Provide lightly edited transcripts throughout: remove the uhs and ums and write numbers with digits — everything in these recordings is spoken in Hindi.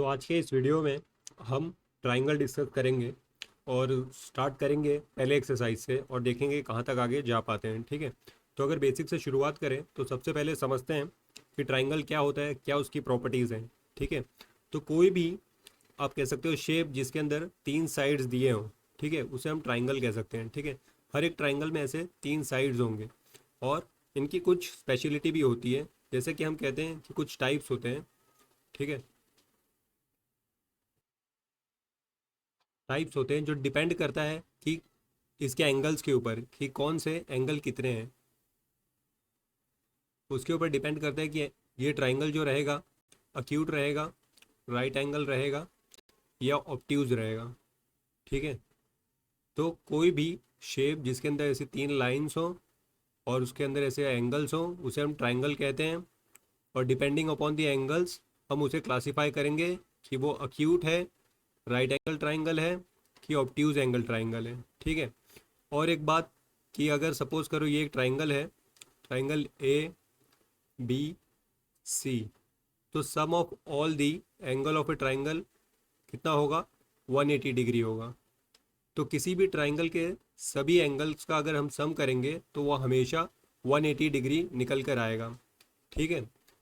तो आज के इस वीडियो में हम ट्राइंगल डिस्कस करेंगे और स्टार्ट करेंगे पहले एक्सरसाइज से और देखेंगे कहाँ तक आगे जा पाते हैं। ठीक है, तो अगर बेसिक से शुरुआत करें तो सबसे पहले समझते हैं कि ट्राइंगल क्या होता है, क्या उसकी प्रॉपर्टीज़ हैं। ठीक है, तो कोई भी आप कह सकते हो शेप जिसके अंदर तीन साइड्स दिए हों, ठीक है, उसे हम ट्राइंगल कह सकते हैं। ठीक है, हर एक ट्राइंगल में ऐसे तीन साइड्स होंगे और इनकी कुछ स्पेशलिटी भी होती है, जैसे कि हम कहते हैं कि कुछ टाइप्स होते हैं। ठीक है, टाइप्स होते हैं जो डिपेंड करता है कि इसके एंगल्स के ऊपर कि कौन से एंगल कितने हैं, उसके ऊपर डिपेंड करता है कि ये ट्राइंगल जो रहेगा अक्यूट रहेगा, राइट एंगल रहेगा या ऑब्ट्यूज रहेगा। ठीक है, तो कोई भी शेप जिसके अंदर ऐसे तीन लाइंस हो और उसके अंदर ऐसे एंगल्स हो उसे हम ट्राइंगल कहते हैं। और डिपेंडिंग अपॉन द एंगल्स हम उसे क्लासीफाई करेंगे कि वो अक्यूट है, राइट एंगल ट्राइंगल है कि ऑब्ट्यूज एंगल ट्राइंगल है। ठीक है, और एक बात कि अगर सपोज करो ये एक ट्राइंगल है, ट्राइंगल ए बी सी, तो sum of all the angle of a triangle कितना होगा, 180 डिग्री होगा। तो किसी भी ट्राइंगल के सभी एंगल्स का अगर हम सम करेंगे तो वह हमेशा 180 डिग्री निकल कर आएगा। ठीक है,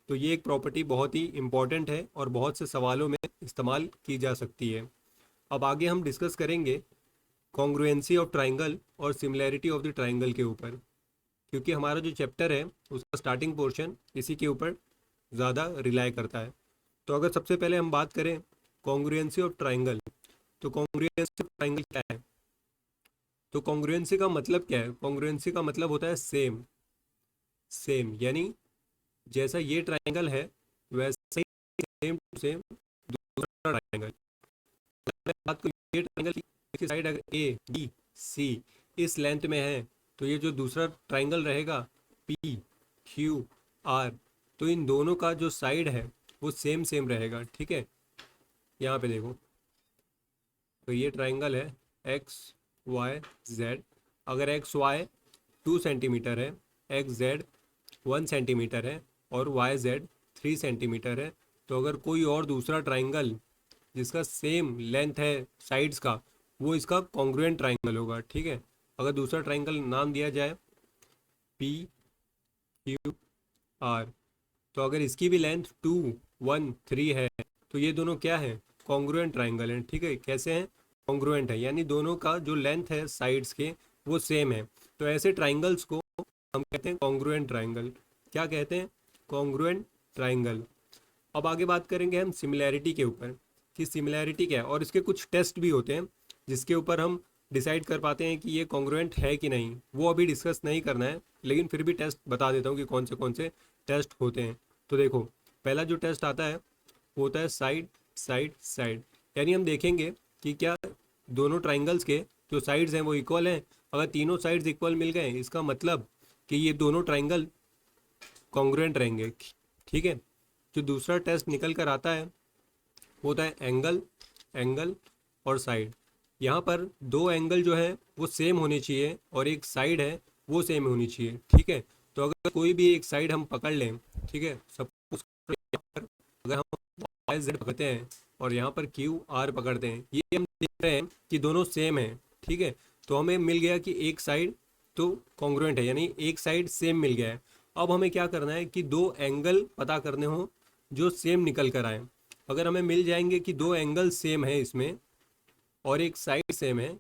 तो ये एक प्रॉपर्टी बहुत ही इंपॉर्टेंट है और बहुत से सवालों में इस्तेमाल की जा सकती है। अब आगे हम डिस्कस करेंगे कॉन्ग्रुएंसी ऑफ ट्राइंगल और सिमिलैरिटी ऑफ द ट्राइंगल के ऊपर, क्योंकि हमारा जो चैप्टर है उसका स्टार्टिंग पोर्शन इसी के ऊपर ज़्यादा रिलाई करता है। तो अगर सबसे पहले हम बात करें कॉन्ग्रुएंसी ऑफ ट्राइंगल, तो कॉन्ग्रुएंसी ऑफ ट्राइंगल क्या है? तो कॉन्ग्रुएंसी का मतलब क्या है? कॉन्ग्रुएंसी का मतलब होता है सेम। सेम यानी जैसा ये ट्राइंगल है वैसा ही सेम टू सेम दूसरा ट्राइंगल। बात करें ये ट्राइंगल की साइड अगर ए बी सी इस लेंथ में है, तो ये जो दूसरा ट्राइंगल रहेगा पी क्यू आर, तो इन दोनों का जो साइड है वो सेम सेम रहेगा। ठीक है, यहाँ पे देखो, तो ये ट्राइंगल है एक्स वाई जेड। अगर एक्स वाई 2 सेंटीमीटर है, एक्स जेड 1 सेंटीमीटर है और वाई जेड 3 सेंटीमीटर है, तो अगर कोई और दूसरा ट्राइंगल जिसका सेम लेंथ है साइड्स का, वो इसका कॉन्ग्रुएंट ट्राइंगल होगा। ठीक है, अगर दूसरा ट्राइंगल नाम दिया जाए पी क्यू आर, तो अगर इसकी भी लेंथ 2 1 3 है, तो ये दोनों क्या है, कॉन्ग्रुएंट ट्राइंगल हैं। ठीक है, कैसे हैं, कॉन्ग्रुएंट है यानी दोनों का जो लेंथ है साइड्स के वो सेम है। तो ऐसे ट्राइंगल्स को हम कहते हैं कॉन्ग्रुएंट ट्राइंगल। क्या कहते हैं, कॉन्ग्रुएंट ट्राइंगल। अब आगे बात करेंगे हम सिमिलैरिटी के ऊपर कि सिमिलैरिटी क्या है, और इसके कुछ टेस्ट भी होते हैं जिसके ऊपर हम डिसाइड कर पाते हैं कि ये कॉन्ग्रुएंट है कि नहीं। वो अभी डिस्कस नहीं करना है, लेकिन फिर भी टेस्ट बता देता हूँ कि कौन से टेस्ट होते हैं। तो देखो, पहला जो टेस्ट आता है वो होता है साइड साइड साइड, यानी हम देखेंगे कि क्या दोनों ट्राइंगल्स के जो साइड्स हैं वो इक्वल हैं। अगर तीनों साइड्स इक्वल मिल गए इसका मतलब कि ये दोनों ट्राइंगल कॉन्ग्रुएंट रहेंगे। ठीक है, जो दूसरा टेस्ट निकल कर आता है वो होता है एंगल एंगल और साइड। यहाँ पर दो एंगल जो है वो सेम होने चाहिए और एक साइड है वो सेम होनी चाहिए। ठीक है, तो अगर कोई भी एक साइड हम पकड़ लें, ठीक है, सपोज यहाँ पर अगर हम वाई जेड पकड़ते हैं और यहाँ पर क्यू आर पकड़ते हैं, ये हम देख रहे हैं कि दोनों सेम है। ठीक है, तो हमें मिल गया कि एक साइड तो कॉन्ग्रुएंट है यानी एक साइड सेम मिल गया है। अब हमें क्या करना है कि दो एंगल पता करने हो जो सेम निकल कर आए। अगर हमें मिल जाएंगे कि दो एंगल सेम है इसमें और एक साइड सेम है,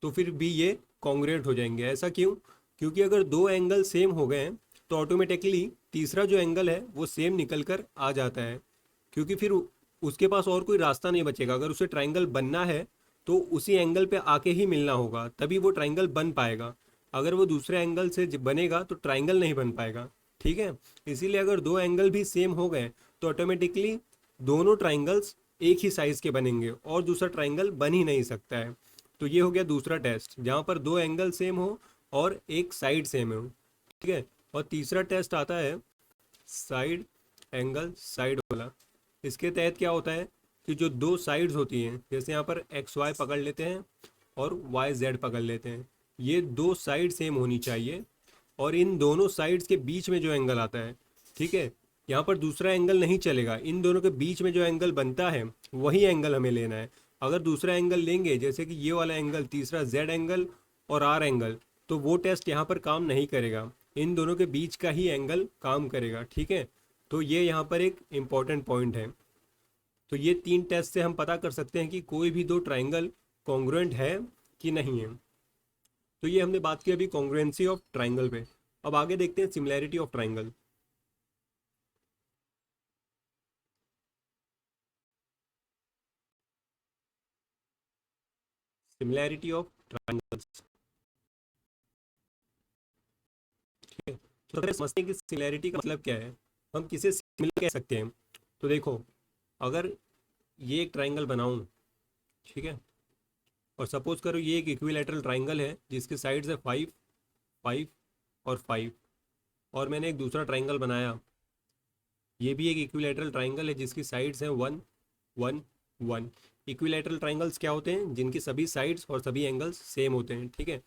तो फिर भी ये कॉन्ग्रुएंट हो जाएंगे। ऐसा क्यों? क्योंकि अगर दो एंगल सेम हो गए हैं तो ऑटोमेटिकली तीसरा जो एंगल है वो सेम निकल कर आ जाता है, क्योंकि फिर उसके पास और कोई रास्ता नहीं बचेगा। अगर उसे ट्राइंगल बनना है तो उसी एंगल पे आके ही मिलना होगा, तभी वो ट्राइंगल बन पाएगा। अगर वो दूसरे एंगल से बनेगा तो ट्राइंगल नहीं बन पाएगा। ठीक है, इसीलिए अगर दो एंगल भी सेम हो गए तो ऑटोमेटिकली दोनों ट्राइंगल्स एक ही साइज के बनेंगे और दूसरा ट्राइंगल बन ही नहीं सकता है। तो ये हो गया दूसरा टेस्ट, जहाँ पर दो एंगल सेम हो और एक साइड सेम हो। ठीक है, और तीसरा टेस्ट आता है साइड एंगल साइड वाला। इसके तहत क्या होता है कि जो दो साइड्स होती हैं, जैसे यहाँ पर एक्स वाई पकड़ लेते हैं और वाई जेड पकड़ लेते हैं, ये दो साइड सेम होनी चाहिए और इन दोनों साइड्स के बीच में जो एंगल आता है, ठीक है, यहाँ पर दूसरा एंगल नहीं चलेगा, इन दोनों के बीच में जो एंगल बनता है वही एंगल हमें लेना है। अगर दूसरा एंगल लेंगे जैसे कि ये वाला एंगल, तीसरा जेड एंगल और आर एंगल, तो वो टेस्ट यहाँ पर काम नहीं करेगा, इन दोनों के बीच का ही एंगल काम करेगा। ठीक है, तो ये यहाँ पर एक इम्पॉर्टेंट पॉइंट है। तो ये 3 टेस्ट से हम पता कर सकते हैं कि कोई भी दो ट्राइंगल कॉन्ग्रुएंट है कि नहीं है। तो ये हमने बात की अभी कॉन्ग्रुएंसी ऑफ ट्राइंगल पे। अब आगे देखते हैं similarity of triangle. Similarity of triangles. ठीक है, तो अगर समझते हैं कि सिमिलैरिटी का मतलब क्या है, हम किसे सिमिलर कह सकते हैं। तो देखो, अगर ये एक ट्राइंगल बनाऊं, ठीक है, और सपोज करो ये एक इक्विलैटरल ट्राइंगल है जिसके साइड्स है 5, 5 और 5, और मैंने एक दूसरा ट्राइंगल बनाया, ये भी एक इक्विलैटरल ट्राइंगल है जिसकी साइड्स हैं 1, 1, 1। इक्विलैटरल ट्राइंगल्स क्या होते हैं, जिनकी सभी साइड्स और सभी एंगल्स सेम होते हैं। ठीक है,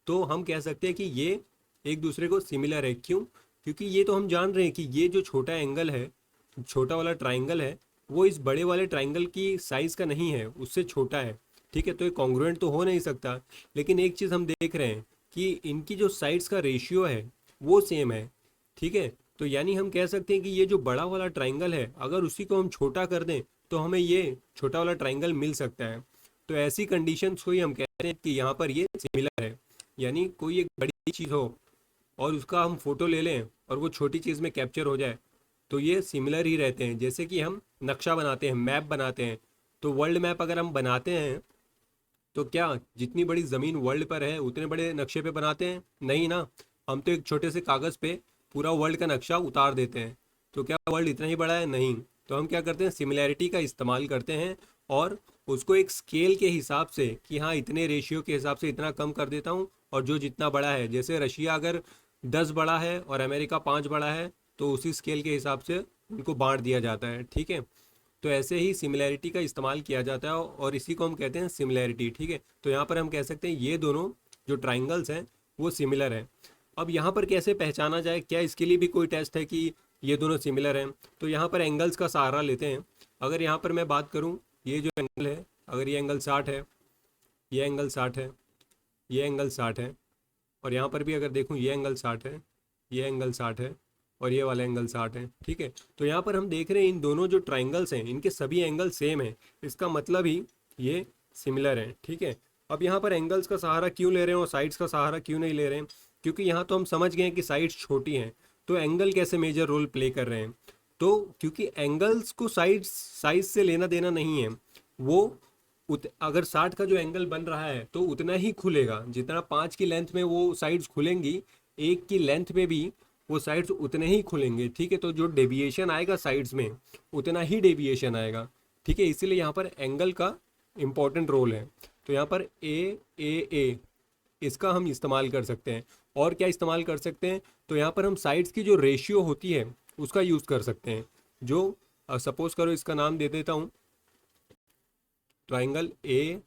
तो हम कह सकते हैं कि ये एक दूसरे को सिमिलर है। क्यों? क्योंकि ये तो हम जान रहे हैं कि ये जो छोटा एंगल है, छोटा वाला ट्राइंगल है, वो इस बड़े वाले ट्राइंगल की साइज़ का नहीं है, उससे छोटा है। ठीक है, तो ये कॉन्ग्रुएंट तो हो नहीं सकता। लेकिन एक चीज़ हम देख रहे हैं कि इनकी जो साइड्स का रेशियो है वो सेम है। ठीक है, तो यानी हम कह सकते हैं कि ये जो बड़ा वाला ट्राइंगल है, अगर उसी को हम छोटा कर दें तो हमें ये छोटा वाला ट्राइंगल मिल सकता है। तो ऐसी कंडीशंस को ही हम कहते हैं कि यहाँ पर ये सिमिलर है। यानी कोई एक बड़ी चीज़ हो और उसका हम फोटो ले लें और वो छोटी चीज़ में कैप्चर हो जाए, तो ये सिमिलर ही रहते हैं। जैसे कि हम नक्शा बनाते हैं, मैप बनाते हैं, तो वर्ल्ड मैप अगर हम बनाते हैं तो क्या जितनी बड़ी ज़मीन वर्ल्ड पर है उतने बड़े नक्शे पे बनाते हैं? नहीं ना, हम तो एक छोटे से कागज़ पे पूरा वर्ल्ड का नक्शा उतार देते हैं। तो क्या वर्ल्ड इतना ही बड़ा है? नहीं। तो हम क्या करते हैं, सिमिलैरिटी का इस्तेमाल करते हैं और उसको एक स्केल के हिसाब से कि हाँ इतने रेशियो के हिसाब से इतना कम कर देता हूँ, और जो जितना बड़ा है, जैसे रशिया अगर 10 बड़ा है और अमेरिका 5 बड़ा है, तो उसी स्केल के हिसाब से उनको बांट दिया जाता है। ठीक है, तो ऐसे ही सिमिलैरिटी का इस्तेमाल किया जाता है और इसी को हम कहते हैं सिमिलैरिटी। ठीक है, तो यहाँ पर हम कह सकते हैं ये दोनों जो ट्राइंगल्स हैं वो सिमिलर हैं। अब यहाँ पर कैसे पहचाना जाए, क्या इसके लिए भी कोई टेस्ट है कि ये दोनों सिमिलर हैं? तो यहाँ पर एंगल्स का सहारा लेते हैं। अगर यहाँ पर मैं बात करूँ, ये जो एंगल है, अगर ये एंगल 60 है, ये एंगल 60 है, ये एंगल 60 है, और यहाँ पर भी अगर देखूँ ये एंगल 60 है, ये एंगल 60 है, और ये वाला एंगल 60 है। ठीक है, तो यहाँ पर हम देख रहे हैं इन दोनों जो ट्राइंगल्स हैं इनके सभी एंगल सेम है, इसका मतलब ही ये सिमिलर है। ठीक है, अब यहाँ पर एंगल्स का सहारा क्यों ले रहे हैं और साइड्स का सहारा क्यों नहीं ले रहे हैं? क्योंकि यहाँ तो हम समझ गए हैं कि साइड्स छोटी हैं, तो एंगल कैसे मेजर रोल प्ले कर रहे हैं? तो क्योंकि एंगल्स को साइज से लेना देना नहीं है, वो अगर 60 का जो एंगल बन रहा है तो उतना ही खुलेगा जितना 5 की लेंथ में वो साइड्स खुलेंगी, 1 की लेंथ में भी वो साइड्स उतने ही खुलेंगे। ठीक है, तो जो डेविएशन आएगा साइड्स में उतना ही डेविएशन आएगा। ठीक है, इसीलिए यहाँ पर एंगल का इम्पोर्टेंट रोल है। तो यहाँ पर ए इसका हम इस्तेमाल कर सकते हैं। और क्या इस्तेमाल कर सकते हैं? तो यहाँ पर हम साइड्स की जो रेशियो होती है उसका यूज़ कर सकते हैं। जो सपोज करो इसका नाम दे देता हूँ ट्राइंगल ए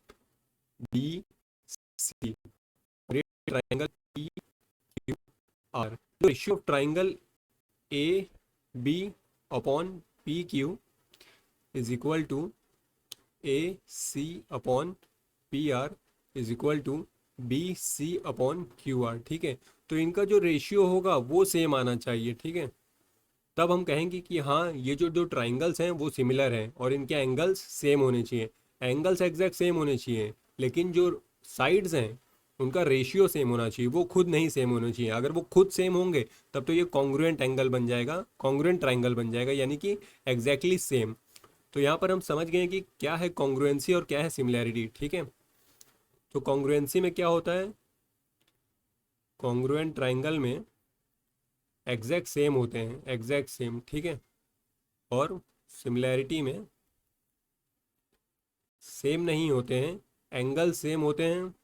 बी सी, और ये ट्राइंगल पी क्यू आर। तो ratio of triangle A B upon P Q is equal to A C upon P R is equal to B C upon Q R. ठीक है, तो इनका जो रेशियो होगा वो सेम आना चाहिए। ठीक है, तब हम कहेंगे कि हाँ ये जो दो ट्राइंगल्स हैं वो सिमिलर हैं और इनके एंगल्स सेम होने चाहिए। एंगल्स एग्जैक्ट सेम होने चाहिए, लेकिन जो साइड्स हैं उनका रेशियो सेम होना चाहिए, वो खुद नहीं सेम होना चाहिए। अगर वो खुद सेम होंगे तब तो ये कॉन्ग्रुएंट एंगल बन जाएगा, कॉन्ग्रुएंट ट्राइंगल बन जाएगा, यानी कि एग्जैक्टली सेम। तो यहाँ पर हम समझ गए कि क्या है कॉन्ग्रुएंसी और क्या है सिमिलैरिटी। ठीक है, तो कॉन्ग्रुएंसी में क्या होता है, कॉन्ग्रुएंट ट्राइंगल में एग्जैक्ट सेम होते हैं, एग्जैक्ट सेम। ठीक है, और सिमिलैरिटी में सेम नहीं होते हैं, एंगल सेम होते हैं,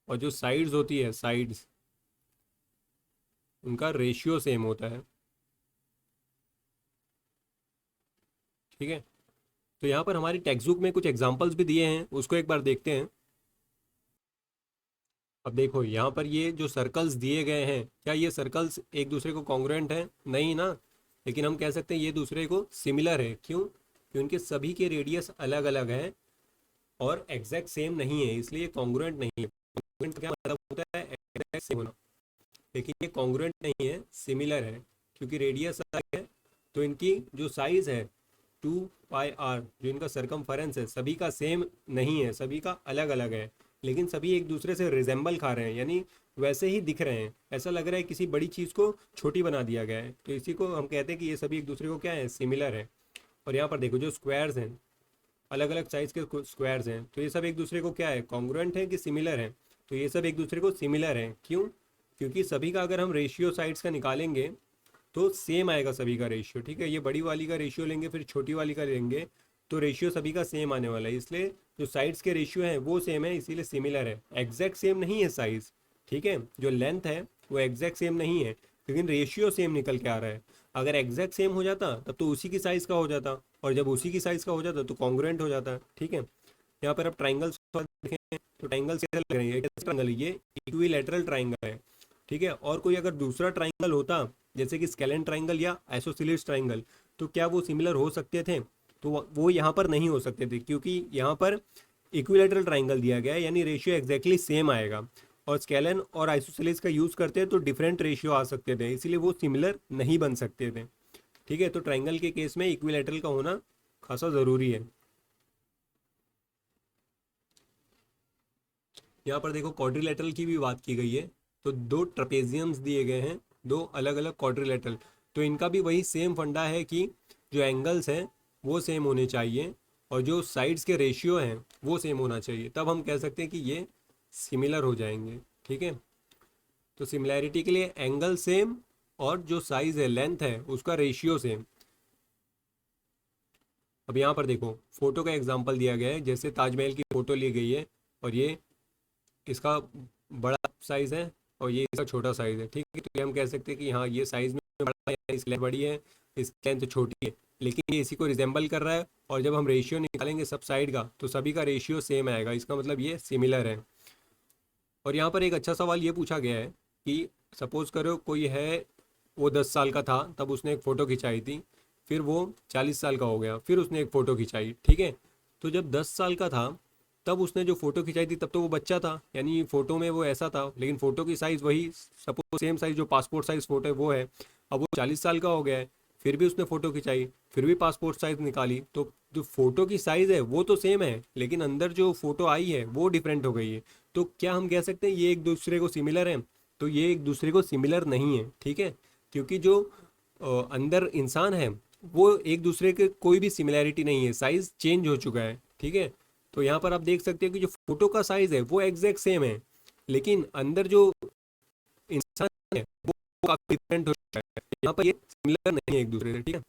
और जो साइड्स होती है, साइड्स, उनका रेशियो सेम होता है। ठीक है, तो यहाँ पर हमारी टेक्स्ट बुक में कुछ एग्जांपल्स भी दिए हैं, उसको एक बार देखते हैं। अब देखो यहाँ पर ये जो सर्कल्स दिए गए हैं, क्या ये सर्कल्स एक दूसरे को कॉन्ग्रुएंट हैं? नहीं ना। लेकिन हम कह सकते हैं ये दूसरे को सिमिलर है। क्यों? क्योंकि उनके सभी के रेडियस अलग अलग हैं और एग्जैक्ट सेम नहीं है, इसलिए कॉन्ग्रुएंट नहीं है। कॉन्ग्रुएंट का क्या मतलब होता है? एग्जैक्ट सेम होना। लेकिन ये कॉन्ग्रुएंट नहीं है, सिमिलर है, क्योंकि रेडियस अलग है। तो इनकी जो साइज है 2πr, जो इनका सरकमफेरेंस है, सभी का सेम नहीं है, सभी का अलग अलग है। लेकिन सभी एक दूसरे से रिजेंबल खा रहे हैं, यानी वैसे ही दिख रहे हैं। ऐसा लग रहा है किसी बड़ी चीज़ को छोटी बना दिया गया है। तो इसी को हम कहते हैं कि ये सभी एक दूसरे को क्या है? सिमिलर है। और यहाँ पर देखो जो स्क्वायर्स हैं, अलग अलग साइज के स्क्वायर्स हैं, तो ये सब एक दूसरे को क्या है? कॉन्ग्रुएंट है कि सिमिलर है? तो ये सब एक दूसरे को सिमिलर है। क्यों? क्योंकि सभी का अगर हम रेशियो साइड्स का निकालेंगे तो सेम आएगा सभी का रेशियो। ठीक है, ये बड़ी वाली का रेशियो लेंगे फिर छोटी वाली का लेंगे तो रेशियो सभी का सेम आने वाला है। इसलिए जो साइड्स के रेशियो हैं वो सेम है, इसीलिए सिमिलर है। एग्जैक्ट सेम नहीं है साइज, ठीक है, जो लेंथ है वो एग्जैक्ट सेम नहीं है, लेकिन रेशियो सेम निकल के आ रहा है। अगर एग्जैक्ट सेम हो जाता तब तो उसी की साइज का हो जाता, और जब उसी की साइज का हो जाता तो कॉन्ग्रुएंट हो जाता। ठीक है, यहाँ पर अब ट्राइंगल्स देखें तो ट्राइंगल्स कैसे लग रहे हैं? ये ट्राइंगल, ये इक्विलैटरल ट्राइंगल है। ठीक है, और कोई अगर दूसरा ट्राइंगल होता जैसे कि स्केलेन ट्राइंगल या आइसोसेलेस ट्राइंगल, तो क्या वो सिमिलर हो सकते थे? तो वो यहाँ पर नहीं हो सकते थे, क्योंकि यहाँ पर इक्विलैटरल ट्राइंगल दिया गया है, यानी रेशियो एग्जैक्टली सेम आएगा। और स्केलेन और आइसोसेलेस का यूज़ करते हैं तो डिफरेंट रेशियो आ सकते थे, इसीलिए वो सिमिलर नहीं बन सकते थे। ठीक है, तो ट्राइंगल के केस में इक्विलैटरल का होना खासा ज़रूरी है। यहाँ पर देखो क्वाड्रिलेटरल की भी बात की गई है, तो दो ट्रपेजियम्स दिए गए हैं, दो अलग अलग क्वाड्रिलेटरल। तो इनका भी वही सेम फंडा है कि जो एंगल्स हैं वो सेम होने चाहिए और जो साइड्स के रेशियो हैं वो सेम होना चाहिए, तब हम कह सकते हैं कि ये सिमिलर हो जाएंगे। ठीक है, तो सिमिलैरिटी के लिए एंगल सेम और जो साइज है, लेंथ है, उसका रेशियो सेम। अब यहाँ पर देखो फोटो का एग्जांपल दिया गया है, जैसे ताजमहल की फ़ोटो ली गई है और ये इसका बड़ा साइज़ है और ये इसका छोटा साइज़ है। ठीक है, तो ये हम कह सकते हैं कि हाँ ये साइज़ में बड़ा है, इसकी लेंथ बड़ी है, इसकी लेंथ छोटी है, लेकिन ये इसी को रिजेंबल कर रहा है। और जब हम रेशियो निकालेंगे सब साइड का तो सभी का रेशियो सेम आएगा, इसका मतलब ये सिमिलर है। और यहाँ पर एक अच्छा सवाल ये पूछा गया है कि सपोज़ करो कोई है, वो 10 साल का था तब उसने एक फ़ोटो खिंचाई थी, फिर वो 40 साल का हो गया, फिर उसने एक फ़ोटो खिंचाई। ठीक है, तो जब 10 साल का था तब उसने जो फ़ोटो खिंचाई थी तब तो वो बच्चा था, यानी फ़ोटो में वो ऐसा था, लेकिन फ़ोटो की साइज़ वही, सपोज सेम साइज़ जो पासपोर्ट साइज़ फ़ोटो है वो है। अब वो 40 साल का हो गया है, फिर भी उसने फ़ोटो खिंचाई, फिर भी पासपोर्ट साइज़ निकाली, तो जो फ़ोटो की साइज़ है वो तो सेम है, लेकिन अंदर जो फ़ोटो आई है वो डिफरेंट हो गई है। तो क्या हम कह सकते हैं ये एक दूसरे को सिमिलर है? तो ये एक दूसरे को सिमिलर नहीं है। ठीक है, क्योंकि जो अंदर इंसान है वो एक दूसरे के कोई भी सिमिलैरिटी नहीं है, साइज चेंज हो चुका है। ठीक है, तो यहाँ पर आप देख सकते हैं कि जो फोटो का साइज है वो एग्जैक्ट सेम है, लेकिन अंदर जो इंसान है वो काफी डिफरेंट हो चुका है। यहाँ पर ये सिमिलर नहीं है एक दूसरे से। ठीक है,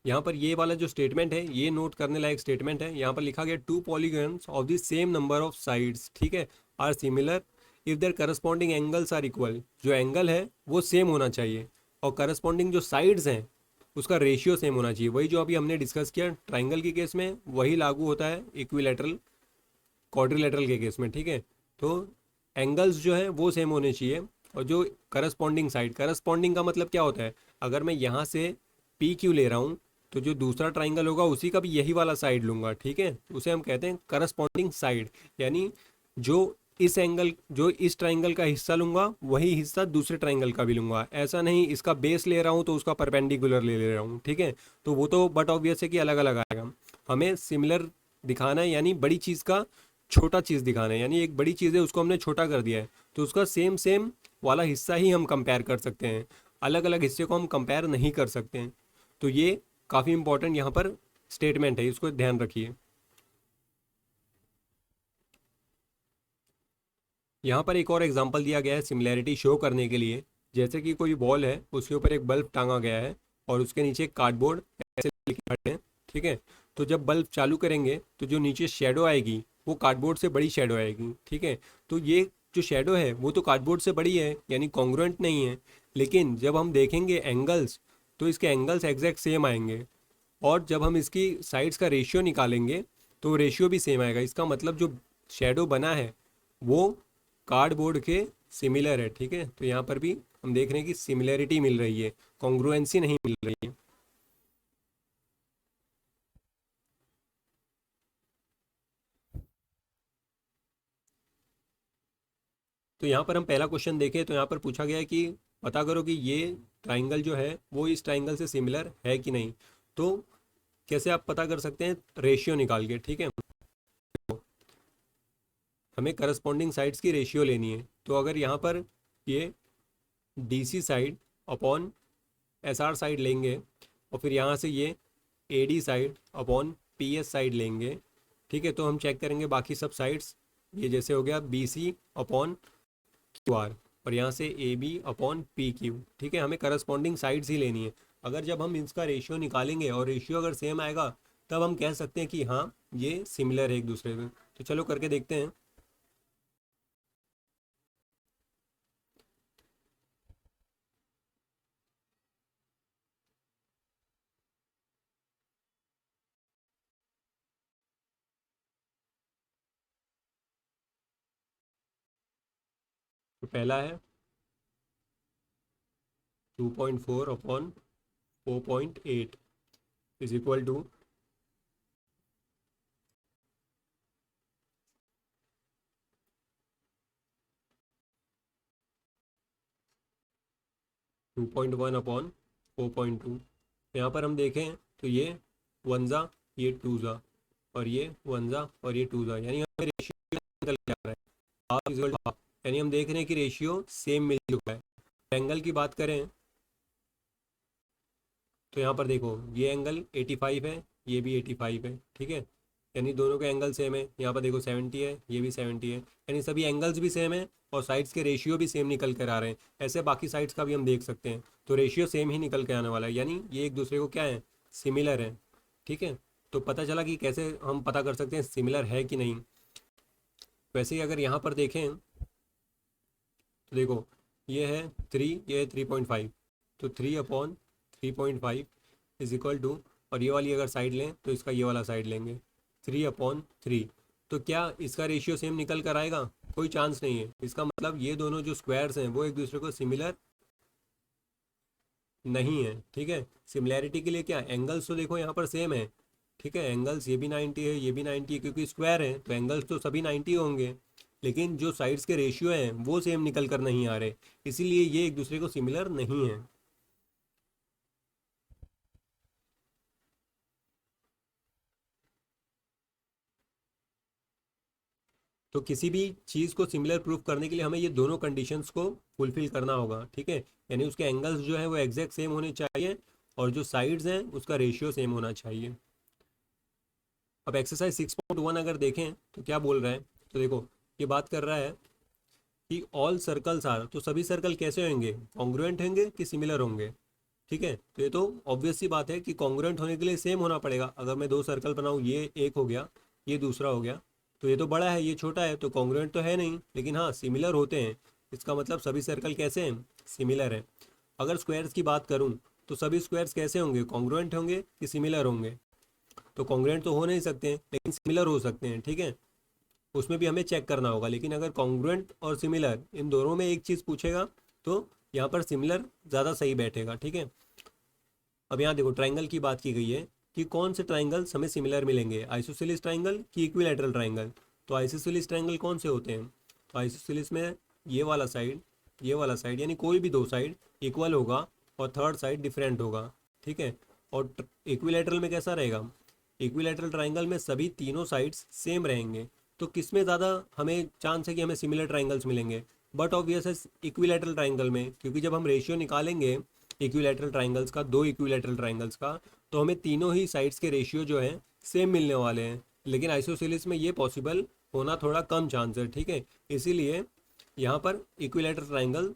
यहाँ पर ये वाला जो स्टेटमेंट है ये नोट करने लायक स्टेटमेंट है। यहाँ पर लिखा गया 2 polygons of the same number of sides, ठीक है, are similar if their corresponding angles are equal. जो एंगल है वो सेम होना चाहिए और करस्पॉन्डिंग जो साइड्स हैं उसका रेशियो सेम होना चाहिए। वही जो अभी हमने डिस्कस किया ट्राइंगल के केस में वही लागू होता है इक्विलैटरल क्वाड्रिलेटरल के केस में। ठीक है, तो एंगल्स जो है वो सेम होने चाहिए और जो करस्पॉन्डिंग साइड, करस्पॉन्डिंग का मतलब क्या होता है? अगर मैं यहाँ से पी क्यू ले रहा हूँ तो जो दूसरा ट्राइंगल होगा उसी का भी यही वाला साइड लूँगा। ठीक है, उसे हम कहते हैं करस्पॉन्डिंग साइड, यानी जो इस एंगल, जो इस ट्राइंगल का हिस्सा लूँगा वही हिस्सा दूसरे ट्राइंगल का भी लूँगा। ऐसा नहीं इसका बेस ले रहा हूँ तो उसका परपेंडिकुलर ले रहा हूँ। ठीक है, तो वो तो बट ऑब्वियस है कि अलग अलग आएगा। हमें सिमिलर दिखाना है, यानी बड़ी चीज़ का छोटा चीज़ दिखाना है, यानी एक बड़ी चीज़ है उसको हमने छोटा कर दिया है तो उसका सेम सेम वाला हिस्सा ही हम कंपेयर कर सकते हैं, अलग अलग हिस्से को हम कंपेयर नहीं कर सकते हैं। तो ये काफ़ी इंपॉर्टेंट यहाँ पर स्टेटमेंट है, इसको ध्यान रखिए। यहाँ पर एक और एग्जांपल दिया गया है सिमिलैरिटी शो करने के लिए। जैसे कि कोई बॉल है उसके ऊपर एक बल्ब टांगा गया है और उसके नीचे एक कार्डबोर्ड ऐसे लिखे खड़े हैं। ठीक है, तो जब बल्ब चालू करेंगे तो जो नीचे शेडो आएगी वो कार्डबोर्ड से बड़ी शेडो आएगी। ठीक है, तो ये जो शेडो है वो तो कार्डबोर्ड से बड़ी है, यानी कॉन्ग्रुएंट नहीं है। लेकिन जब हम देखेंगे एंगल्स तो इसके एंगल्स एग्जैक्ट सेम आएंगे, और जब हम इसकी साइड्स का रेशियो निकालेंगे तो रेशियो भी सेम आएगा। इसका मतलब जो शेडो बना है वो कार्डबोर्ड के सिमिलर है, ठीक है। तो यहाँ पर भी हम देख रहे हैं कि सिमिलरिटी मिल रही है, कॉन्ग्रुएंसी नहीं मिल रही है। तो यहाँ पर हम पहला क्वेश्चन देखें तो यहाँ पर पूछा गया है कि पता करो कि ये ट्राइंगल जो है वो इस ट्राइंगल से सिमिलर है कि नहीं। तो कैसे आप पता कर सकते हैं, रेशियो निकाल के, ठीक है। हमें करस्पॉन्डिंग साइड्स की रेशियो लेनी है। तो अगर यहाँ पर ये DC side upon SR side लेंगे और फिर यहाँ से ये AD side upon PS side लेंगे, ठीक है, तो हम चेक करेंगे बाकी सब साइड्स। ये जैसे हो गया BC अपॉन QR और यहाँ से AB अपॉन PQ, ठीक है। हमें करस्पॉन्डिंग साइड्स ही लेनी है। अगर जब हम इसका रेशियो निकालेंगे और रेशियो अगर सेम आएगा तब हम कह सकते हैं कि हाँ ये सिमिलर है एक दूसरे से। तो चलो करके देखते हैं। तो पहला है 2.4 upon 4.8 is equal to 2.1 upon 4.2। यहाँ पर हम देखें तो ये वन ज़ा, ये टू ज़ा, और ये वन ज़ा और ये टू ज़ा, यानी हमें रेशियो निकल के आ रहा है half is equal to half. यानी हम देख रहे हैं कि रेशियो सेम मिल चुका है। एंगल की बात करें तो यहाँ पर देखो ये एंगल 85 है, ये भी 85 है, ठीक है। यानी दोनों के एंगल सेम है। यहाँ पर देखो 70 है, ये भी 70 है, यानी सभी एंगल्स भी सेम है और साइड्स के रेशियो भी सेम निकल कर आ रहे हैं। ऐसे बाकी साइड्स का भी हम देख सकते हैं। तो रेशियो सेम ही निकल के आने वाला है, यानी ये एक दूसरे को क्या है, सिमिलर है, ठीक है। तो पता चला कि कैसे हम पता कर सकते हैं सिमिलर है कि नहीं। वैसे ही अगर यहाँ पर देखें तो देखो ये है 3, ये है 3.5, तो 3 अपॉन 3.5 इज इक्वल टू, और ये वाली अगर साइड लें तो इसका ये वाला साइड लेंगे 3/3। तो क्या इसका रेशियो सेम निकल कर आएगा? कोई चांस नहीं है। इसका मतलब ये दोनों जो स्क्वायर्स हैं वो एक दूसरे को सिमिलर नहीं है, ठीक है। सिमिलैरिटी के लिए क्या, एंगल्स तो देखो यहाँ पर सेम है, ठीक है। एंगल्स ये भी 90 है, ये भी 90 है, क्योंकि स्क्वायर है तो एंगल्स तो सभी 90 होंगे। लेकिन जो साइड्स के रेशियो हैं वो सेम निकल कर नहीं आ रहे, इसीलिए ये एक दूसरे को सिमिलर नहीं है। तो किसी भी चीज़ को सिमिलर प्रूफ करने के लिए हमें ये दोनों कंडीशंस को फुलफिल करना होगा, ठीक है। यानी उसके एंगल्स जो है वो एग्जैक्ट सेम होने चाहिए और जो साइड्स हैं उसका रेशियो सेम होना चाहिए। अब एक्सरसाइज 6.1 अगर देखें तो क्या बोल रहा है, तो देखो ये बात कर रहा है कि ऑल सर्कल्स आर, तो सभी सर्कल कैसे होंगे, कॉन्ग्रुएंट होंगे कि सिमिलर होंगे, ठीक है। तो ये तो ऑब्वियस सी बात है कि कॉन्ग्रुएंट होने के लिए सेम होना पड़ेगा। अगर मैं दो सर्कल बनाऊँ, ये एक हो गया, ये दूसरा हो गया, तो ये तो बड़ा है, ये छोटा है, तो कॉन्ग्रुएंट तो है नहीं, लेकिन हाँ सिमिलर होते हैं। इसका मतलब सभी सर्कल कैसे हैं, सिमिलर हैं। अगर स्क्वायर्स की बात करूँ तो सभी स्क्वायर्स कैसे होंगे, कॉन्ग्रुएंट होंगे कि सिमिलर होंगे। तो कॉन्ग्रुएंट तो हो नहीं सकते हैं लेकिन सिमिलर हो सकते हैं, ठीक है। उसमें भी हमें चेक करना होगा। लेकिन अगर कॉन्ग्रुएंट और सिमिलर इन दोनों में एक चीज़ पूछेगा तो यहाँ पर सिमिलर ज़्यादा सही बैठेगा, ठीक है। अब यहाँ देखो ट्राइंगल की बात की गई है कि कौन से ट्राइंगल्स हमें सिमिलर मिलेंगे, आइसोसेलेस ट्राइंगल कि इक्विलैटरल ट्राइंगल। तो आइसोसेलेस ट्राइंगल कौन से होते हैं, तो आइसोसेलेस में ये वाला साइड, ये वाला साइड, यानी कोई भी दो साइड इक्वल होगा और थर्ड साइड डिफरेंट होगा, ठीक है। और इक्विलैटरल में कैसा रहेगा, इक्विलैटरल ट्राइंगल में सभी तीनों साइड्स सेम रहेंगे। तो किस में ज़्यादा हमें चांस है कि हमें सिमिलर ट्राइंगल्स मिलेंगे, बट ऑब्वियस है इक्विलैटरल ट्राइंगल में, क्योंकि जब हम रेशियो निकालेंगे इक्विलैटरल ट्राइंगल्स का, दो इक्विलैटरल ट्राइंगल्स का, तो हमें तीनों ही साइड्स के रेशियो जो है सेम मिलने वाले हैं। लेकिन आइसोसेलेस में ये पॉसिबल होना थोड़ा कम चांस है, ठीक है। इसीलिए यहाँ पर इक्विलैटरल ट्राइंगल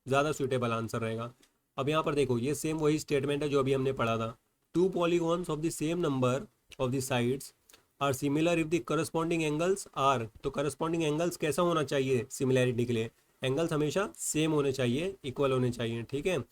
ज़्यादा सूटेबल आंसर रहेगा। अब यहाँ पर देखो ये सेम वही स्टेटमेंट है जो अभी हमने पढ़ा था, two polygons of the same number of the sides are similar if the corresponding angles are. तो करस्पॉन्डिंग एंगल्स कैसा होना चाहिए सिमिलैरिटी के लिए, एंगल्स हमेशा सेम होने चाहिए, इक्वल होने चाहिए, ठीक है।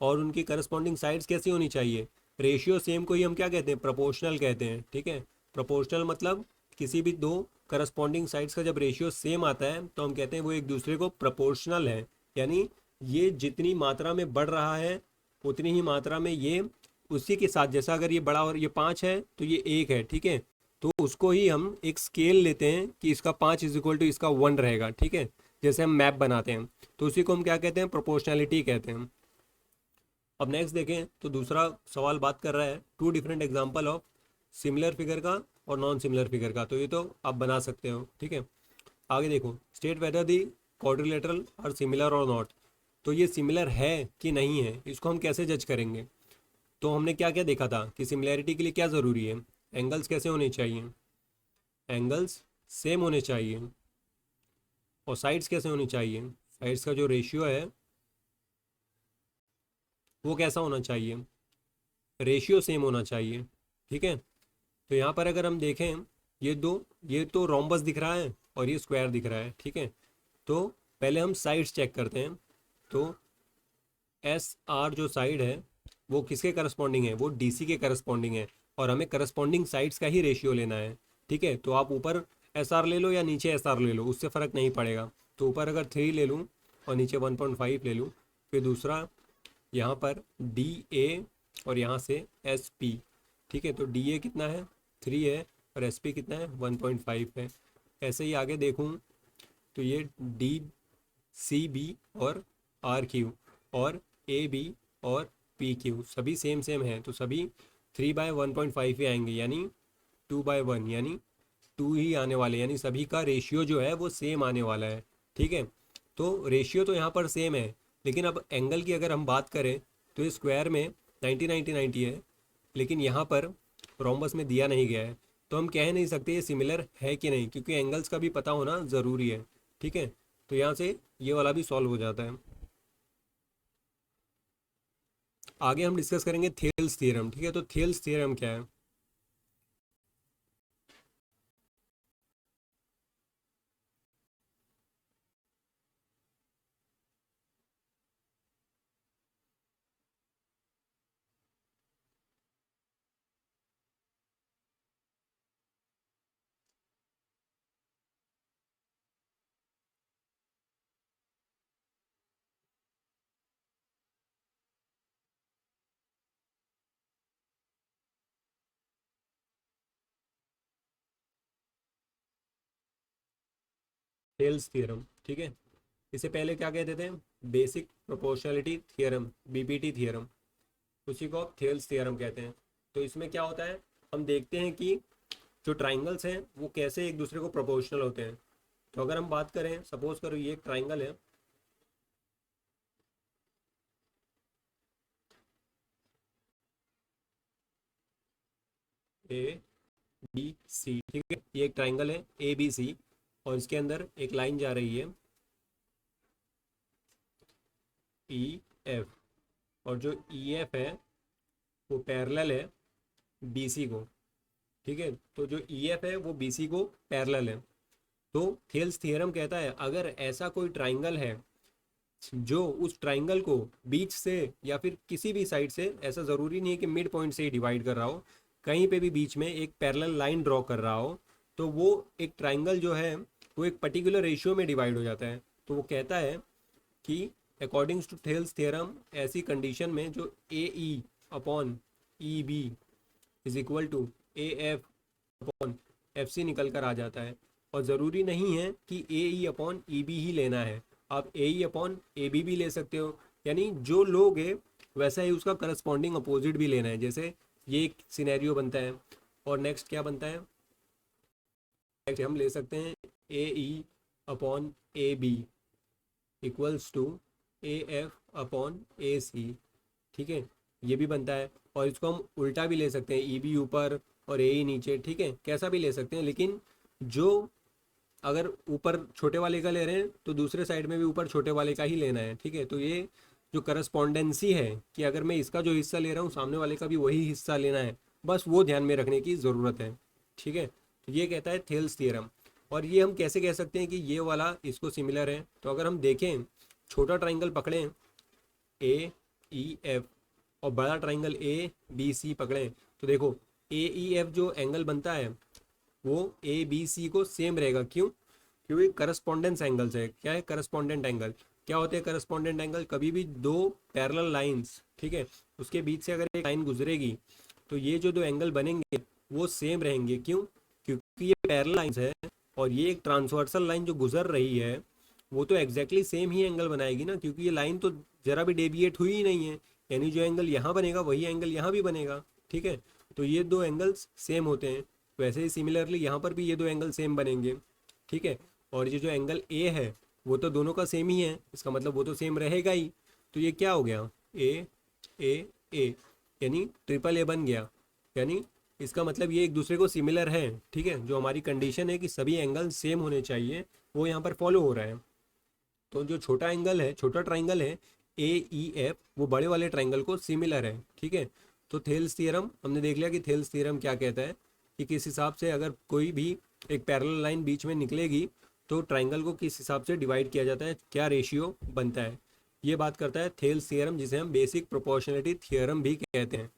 और उनकी करस्पॉन्डिंग साइड्स कैसी होनी चाहिए, रेशियो सेम को ही हम क्या कहते हैं, प्रोपोर्शनल कहते हैं, ठीक है। प्रोपोर्शनल मतलब किसी भी दो करस्पॉन्डिंग साइड्स का जब रेशियो सेम आता है तो हम कहते हैं वो एक दूसरे को प्रोपोर्शनल है, यानी ये जितनी मात्रा में बढ़ रहा है उतनी ही मात्रा में ये उसी के साथ, जैसा अगर ये बड़ा और ये 5 है तो ये 1 है, ठीक है। तो उसको ही हम एक स्केल लेते हैं कि इसका 5 इज इक्वल टू इसका 1 रहेगा, ठीक है। जैसे हम मैप बनाते हैं तो उसी को हम क्या कहते हैं, प्रोपोर्शनैलिटी कहते हैं। अब नेक्स्ट देखें तो दूसरा सवाल बात कर रहा है two different example of similar figure का और नॉन सिमिलर फिगर का, तो ये तो आप बना सकते हो, ठीक है। आगे देखो, स्टेट वेदर दी क्वाड्रिलेटरल और सिमिलर और नॉट। तो ये सिमिलर है कि नहीं है, इसको हम कैसे जज करेंगे। तो हमने क्या क्या देखा था कि सिमिलैरिटी के लिए क्या ज़रूरी है, एंगल्स कैसे होने चाहिए, एंगल्स सेम होने चाहिए, और साइड्स कैसे होनी चाहिए, साइड्स का जो रेशियो है वो कैसा होना चाहिए, रेशियो सेम होना चाहिए, ठीक है। तो यहाँ पर अगर हम देखें ये दो, ये तो रोम्बस दिख रहा है और ये स्क्वायर दिख रहा है, ठीक है। तो पहले हम साइड्स चेक करते हैं। तो एस आर जो साइड है वो किसके करस्पॉन्डिंग है, वो डी सी के करस्पॉन्डिंग है, और हमें करस्पॉन्डिंग साइड्स का ही रेशियो लेना है, ठीक है। तो आप ऊपर एस आर ले लो या नीचे एस आर ले लो, उससे फ़र्क नहीं पड़ेगा। तो ऊपर अगर 3 ले लूँ और नीचे 1.5 ले लूँ, फिर दूसरा यहाँ पर डी ए और यहाँ से एस पी, ठीक है। तो डी ए कितना है, 3 है, और एस पी कितना है, 1.5 है। ऐसे ही आगे देखूँ तो ये डी सी बी और आर क्यू और ए बी और पी क्यू सभी सेम सेम है, तो सभी 3/1.5 ही आएंगे, यानी 2/1, यानी 2 ही आने वाले, यानी सभी का रेशियो जो है वो सेम आने वाला है, ठीक है। तो रेशियो तो यहाँ पर सेम है, लेकिन अब एंगल की अगर हम बात करें तो ये स्क्वायर में 90-90-90 है, लेकिन यहाँ पर रोम्बस में दिया नहीं गया है, तो हम कह नहीं सकते ये सिमिलर है कि नहीं, क्योंकि एंगल्स का भी पता होना ज़रूरी है, ठीक है। तो यहाँ से ये वाला भी सॉल्व हो जाता है। आगे हम डिस्कस करेंगे थेल्स थ्योरम, ठीक है। तो थेल्स थ्योरम क्या है, थेल्स थ्योरम, ठीक है। इसे पहले क्या कहते थे, basic proportionality theorem, BPT theorem, उसी को आप थेल्स थ्योरम कहते हैं। तो इसमें क्या होता है, हम देखते हैं कि जो ट्राइंगल्स हैं वो कैसे एक दूसरे को प्रोपोर्शनल होते हैं। तो अगर हम बात करें, सपोज करो ये एक ट्राइंगल है, ए बी सी, ठीक है। ये एक ट्राइंगल है ए बी सी, और इसके अंदर एक लाइन जा रही है ई एफ, और जो ई एफ है वो पैरेलल है बी सी को, ठीक है। तो जो ई एफ है वो बी सी को पैरेलल है। तो थेल्स थ्योरम कहता है अगर ऐसा कोई ट्राइंगल है जो उस ट्राइंगल को बीच से या फिर किसी भी साइड से, ऐसा ज़रूरी नहीं है कि मिड पॉइंट से ही डिवाइड कर रहा हो, कहीं पे भी बीच में एक पैरेलल लाइन ड्रॉ कर रहा हो, तो वो एक ट्राइंगल जो है वो एक पर्टिकुलर रेशियो में डिवाइड हो जाता है। तो वो कहता है कि अकॉर्डिंग टू थेल्स थ्योरम ऐसी कंडीशन में जो A E upon E B is equal to A F upon F C निकल कर आ जाता है। और ज़रूरी नहीं है कि A E upon E B ही लेना है, आप ए ई अपॉन ए बी भी ले सकते हो, यानी जो लोगे वैसा ही उसका करस्पॉन्डिंग अपोजिट भी लेना है। जैसे ये एक सिनेरियो बनता है, और नेक्स्ट क्या बनता है, नेक्स्ट हम ले सकते हैं A E upon A B equals to A F upon A C, ठीक है। ये भी बनता है, और इसको हम उल्टा भी ले सकते हैं, ई बी ऊपर और ए ई नीचे, ठीक है, कैसा भी ले सकते हैं। लेकिन जो अगर ऊपर छोटे वाले का ले रहे हैं तो दूसरे साइड में भी ऊपर छोटे वाले का ही लेना है, ठीक है। तो ये जो करस्पॉन्डेंसी है कि अगर मैं इसका जो हिस्सा ले रहा हूँ सामने वाले का भी वही हिस्सा लेना है, बस वो ध्यान में रखने की ज़रूरत है, ठीक है। तो ये कहता है थेल्स थ्योरम। और ये हम कैसे कह सकते हैं कि ये वाला इसको सिमिलर है, तो अगर हम देखें छोटा ट्राइंगल पकड़ें ए ई एफ, और बड़ा ट्राइंगल ए बी सी पकड़ें तो देखो ए ई एफ जो एंगल बनता है वो ए बी सी को सेम रहेगा। क्यों? क्योंकि करस्पॉन्डेंस एंगल्स है। क्या है करस्पॉन्डेंट एंगल? क्या होते हैं करस्पॉन्डेंट एंगल? कभी भी दो पैरेलल लाइंस, ठीक है, उसके बीच से अगर एक लाइन गुजरेगी तो ये जो दो एंगल बनेंगे वो सेम रहेंगे। क्यों? क्योंकि ये पैरेलल लाइंस है और ये एक ट्रांसवर्सल लाइन जो गुजर रही है वो तो एग्जैक्टली सेम ही एंगल बनाएगी ना, क्योंकि ये लाइन तो जरा भी डेविएट हुई ही नहीं है। यानी जो एंगल यहाँ बनेगा वही एंगल यहाँ भी बनेगा। ठीक है, तो ये दो एंगल्स सेम होते हैं। वैसे ही सिमिलरली यहाँ पर भी ये दो एंगल सेम बनेंगे। ठीक है, और ये जो एंगल ए है वो तो दोनों का सेम ही है, इसका मतलब वो तो सेम रहेगा ही। तो ये क्या हो गया? ए ए ए, यानी ट्रिपल ए बन गया। यानी इसका मतलब ये एक दूसरे को सिमिलर है। ठीक है, जो हमारी कंडीशन है कि सभी एंगल सेम होने चाहिए वो यहाँ पर फॉलो हो रहा है। तो जो छोटा एंगल है, छोटा ट्राइंगल है ए ई एफ, वो बड़े वाले ट्राइंगल को सिमिलर है। ठीक है, तो थेल्स थ्योरम हमने देख लिया कि थेल्स थ्योरम क्या कहता है कि किस हिसाब से अगर कोई भी एक पैरेलल लाइन बीच में निकलेगी तो ट्राइंगल को किस हिसाब से डिवाइड किया जाता है, क्या रेशियो बनता है, ये बात करता है थेल्स थ्योरम, जिसे हम बेसिक प्रोपोर्शनलिटी थ्योरम भी कहते हैं।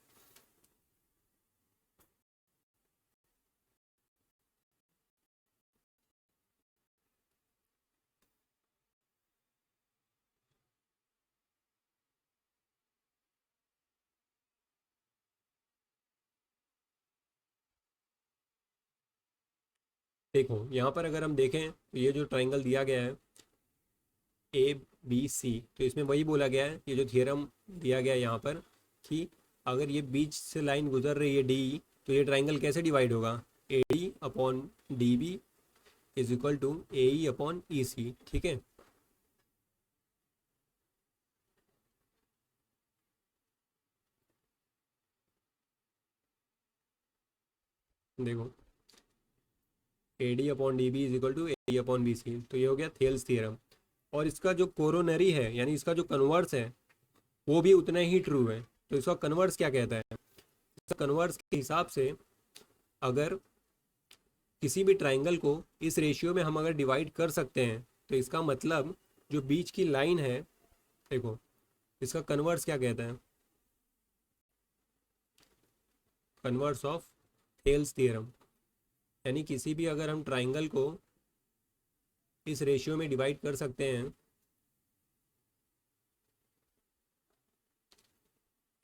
देखो यहाँ पर अगर हम देखें तो ये जो ट्राइंगल दिया गया है ए बी सी, तो इसमें वही बोला गया है, ये जो थियरम दिया गया है यहाँ पर कि अगर ये बीच से लाइन गुजर रही है डी, तो ये ट्राइंगल कैसे डिवाइड होगा? A D upon D B is equal to A E upon E C. ठीक है, देखो A D upon D B is equal to A E upon B C, तो ये हो गया थेल्स थ्योरम। और इसका जो कोरोनरी है यानी इसका जो कन्वर्स है वो भी उतना ही ट्रू है। तो इसका कन्वर्स क्या कहता है? इसका कन्वर्स के हिसाब से अगर किसी भी ट्राइंगल को इस रेशियो में हम अगर डिवाइड कर सकते हैं तो इसका मतलब जो बीच की लाइन है, देखो इसका कन्वर्स क्या कहता है? कन्वर्स ऑफ थेल्स थ्योरम, यानी किसी भी अगर हम ट्राइंगल को इस रेशियो में डिवाइड कर सकते हैं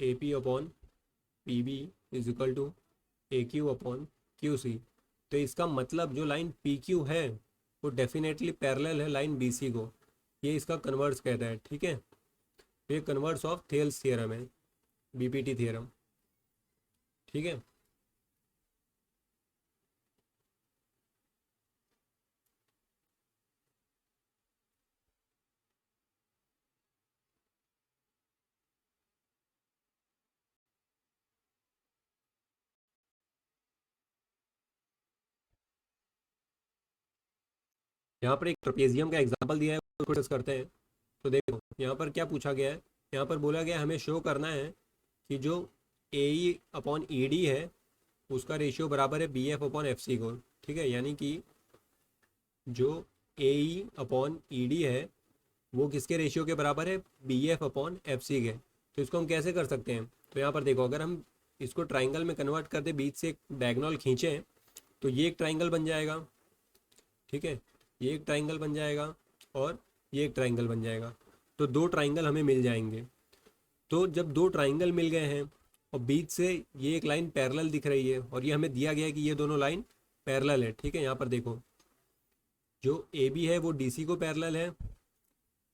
A P upon P B is equal to A Q upon Q C, तो इसका मतलब जो लाइन पी क्यू है वो डेफिनेटली पैरेलल है लाइन बी सी को। ये इसका कन्वर्स कहता है। ठीक है, तो ये कन्वर्स ऑफ थेल्स थ्योरम है, बीपीटी थ्योरम। ठीक है, यहाँ पर एक ट्रपेजियम का एग्जाम्पल दिया है, उसको डिस्कस करते हैं। तो देखो यहाँ पर क्या पूछा गया है, यहाँ पर बोला गया है हमें शो करना है कि जो A E upon E D है उसका रेशियो बराबर है B F upon F C को। ठीक है, यानी कि जो A E upon E D है वो किसके रेशियो के बराबर है? B F upon F C के। तो इसको हम कैसे कर सकते हैं? तो यहाँ पर देखो अगर हम इसको ट्राइंगल में कन्वर्ट करते बीच से एक डायगोनल खींचें तो ये एक ट्राइंगल बन जाएगा। ठीक है, ये एक ट्राइंगल बन जाएगा और ये एक ट्राइंगल बन जाएगा। तो दो ट्राइंगल हमें मिल जाएंगे। तो जब दो ट्राइंगल मिल गए हैं और बीच से ये एक लाइन पैरेलल दिख रही है और ये हमें दिया गया है कि ये दोनों लाइन पैरेलल है। ठीक है, यहाँ पर देखो जो ए बी है वो डी सी को पैरेलल है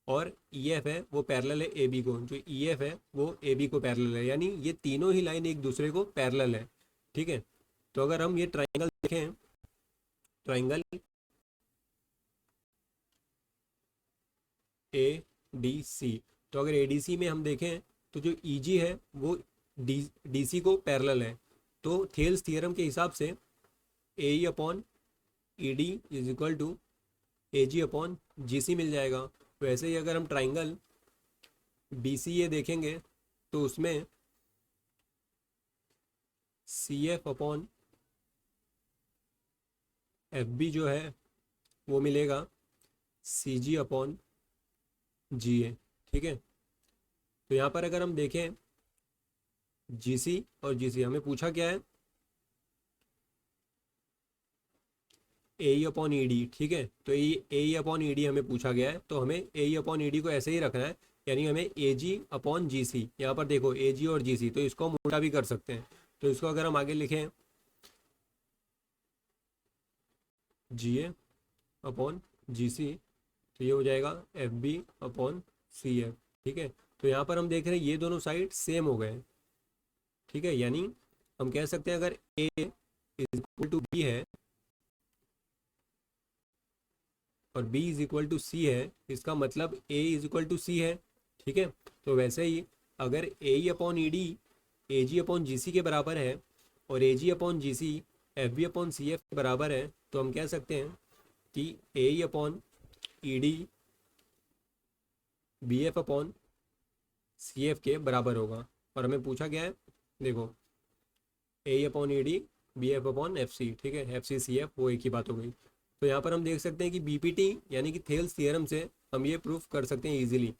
और ई एफ है वो पैरेलल है ए बी को। जो ई एफ है वो ए बी को पैरेलल है, यानी ये तीनों ही लाइन एक दूसरे को पैरेलल है। ठीक है, तो अगर हम ये ट्राइंगल देखें, ट्राइंगल ए डी सी, तो अगर ए डी सी में हम देखें तो जो ई जी है वो डी सी को पैरेलल है। तो थेल्स थ्योरम के हिसाब से A E upon E D is equal to A G upon G C मिल जाएगा। वैसे ही अगर हम ट्राइंगल बी सी ए देखेंगे तो उसमें C F upon F B जो है वो मिलेगा सी जी अपॉन जी ए। ठीक है, तो यहाँ पर अगर हम देखें जीसी और जीसी, हमें पूछा क्या है, ए ई अपॉन ई डी, ठीक है। तो ए ई अपॉन ई डी हमें पूछा गया है, तो हमें ए ई अपॉन ई डी को ऐसे ही रखना है, यानी हमें ए जी अपॉन जी सी, यहाँ पर देखो ए जी और जी सी, तो इसको हम उल्टा भी कर सकते हैं। तो इसको अगर हम आगे लिखें जी ए अपॉन जी सी, तो ये हो जाएगा F B upon C F, ठीक है। तो यहाँ पर हम देख रहे हैं ये दोनों साइड सेम हो गए, ठीक है। यानी हम कह सकते हैं अगर A is equal to B है और b is equal to C है, इसका मतलब a is equal to C है, ठीक है। तो वैसे ही अगर A E upon E D A G upon G C के बराबर है और A G upon G C F B upon C F के बराबर है, तो हम कह सकते हैं कि A E upon E D B F upon C F के बराबर होगा। और हमें पूछा गया है, देखो A E upon E D B F upon F C, ठीक है, एफ सी सी एफ वो एक ही बात हो गई। तो यहाँ पर हम देख सकते हैं कि बीपीटी यानी कि थेल्स थ्योरम से हम ये प्रूफ कर सकते हैं इजीली।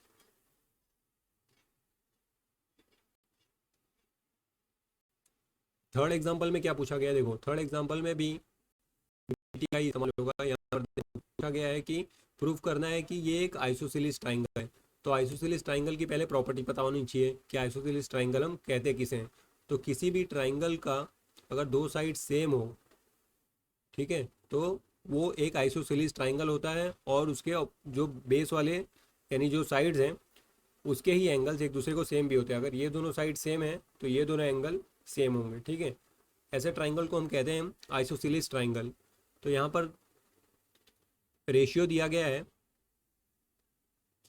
थर्ड एग्जांपल में क्या पूछा गया है, देखो थर्ड एग्जांपल में भी बीपीटी का ही इस्तेमाल होगा। यहाँ पर पूछा गया है कि प्रूफ करना है कि ये एक आइसोसेलेस ट्राइंगल है। तो आइसोसेलेस ट्राइंगल की पहले प्रॉपर्टी पता होनी चाहिए कि आइसोसेलेस ट्राइंगल हम कहते किसे हैं। तो किसी भी ट्राइंगल का अगर दो साइड सेम हो, ठीक है, तो वो एक आइसोसेलेस ट्राइंगल होता है, और उसके जो बेस वाले यानी जो साइड्स हैं उसके ही एंगल्स एक दूसरे को सेम भी होते हैं। अगर ये दोनों साइड सेम है तो ये दोनों एंगल सेम होंगे, ठीक है। ऐसे ट्राइंगल को हम कहते हैं आइसोसेलेस ट्राइंगल। तो यहाँ पर रेशियो दिया गया है